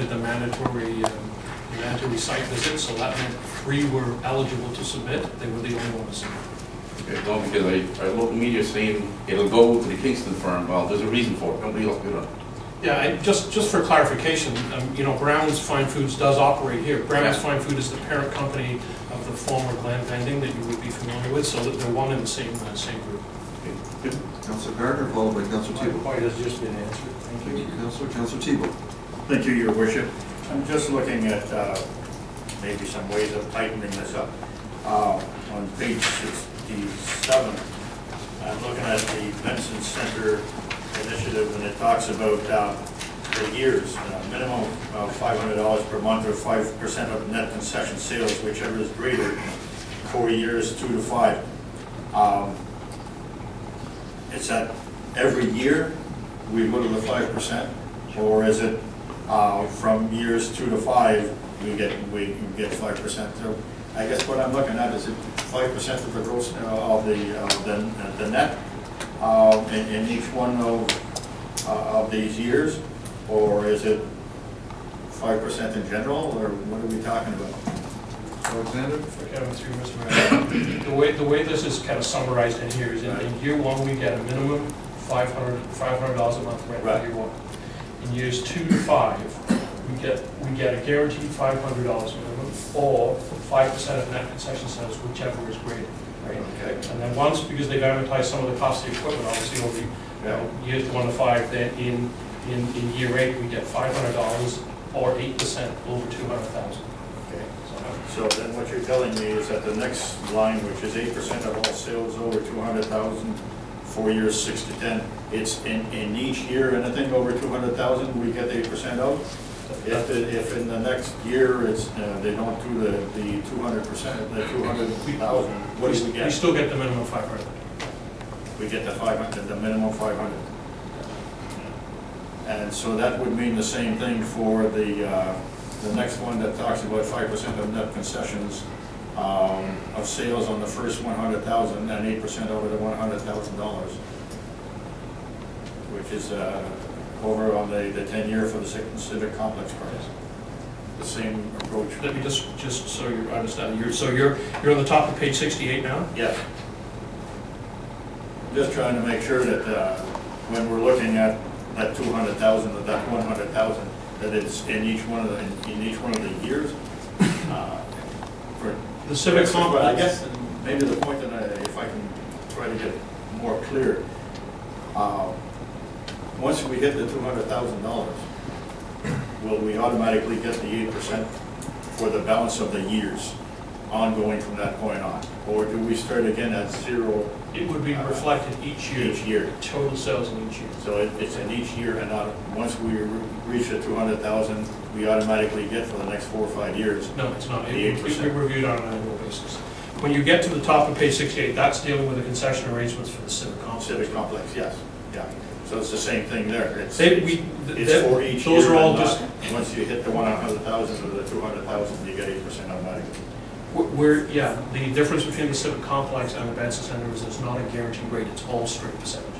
the mandatory site visit, so that meant 3 were eligible to submit. They were the only ones to submit. Okay, no, because I local media saying it'll go to the Kingston firm. Well, there's a reason for it. Nobody else did it. Yeah, just for clarification, you know, Brown's Fine Foods does operate here. Brown's Fine Food is the parent company of the former Glen Vending that you would be familiar with, so that they're one in the same group. Okay. Councillor Gardner, followed by Councillor My Tebow. point has just been answered. Thank you, Councillor. Councillor Tebow. Thank you, Your Worship. I'm just looking at maybe some ways of tightening this up. On page 67, I'm looking at the Benson Center initiative, and it talks about the years, minimum of $500 per month or 5% of net concession sales, whichever is greater, 4 years, 2 to 5. Is that every year we go to the 5%, or is it from years 2 to 5 we get 5%? So I guess what I'm looking at is it 5% of the gross of the net in each one of these years, or is it 5% in general, or what are we talking about? Alexander? The way this is kind of summarized in here is in year 1 we get a minimum $500 a month rent for year 1. In years 2 to 5 we get a guaranteed $500 minimum, or 5% of net concession sales, whichever is greater. Right? Okay. And then once, because they've amortized some of the cost of the equipment, obviously over years 1 to 5, then in year 8 we get $500 or 8% over $200,000. Okay. So then what you're telling me is that the next line, which is 8% of all sales over 200,000, 4 years, 6 to 10, it's in each year anything over 200,000 we get 8% out. If in the next year it's they don't do the 200%, the 200,000, what do we get? We still get the minimum 500. We get the 500, the minimum 500. And so that would mean the same thing for the next one that talks about 5% of net concessions of sales on the first 100,000 and 8% over the $100,000, which is over on the 10-year for the civic complex price. The same approach. Let me just so you understand. You're on the top of page 68 now? Yes. Just trying to make sure that when we're looking at that 200,000 or that 100,000, that it's in each one of the years. For the civic complex. I guess maybe the point that if I can try to get more clear, once we hit the $200,000, will we automatically get the 8% for the balance of the years, ongoing from that point on, or do we start again at 0? It would be reflected each year. Each year. Total sales in each year. So it's in each year, and not once we reach the 200,000, we automatically get for the next 4 or 5 years. No, it's not. The 8%. It's reviewed on an annual basis. When you get to the top of page 68, that's dealing with the concession arrangements for the civic complex. Civic complex, yes, yeah. So it's the same thing there. It's for each those year. Are all just once you hit the 100,000 or the 200,000, you get 8% automatically. The difference between the civic complex and the Benson Center is there's not a guaranteed rate. It's all straight percentage.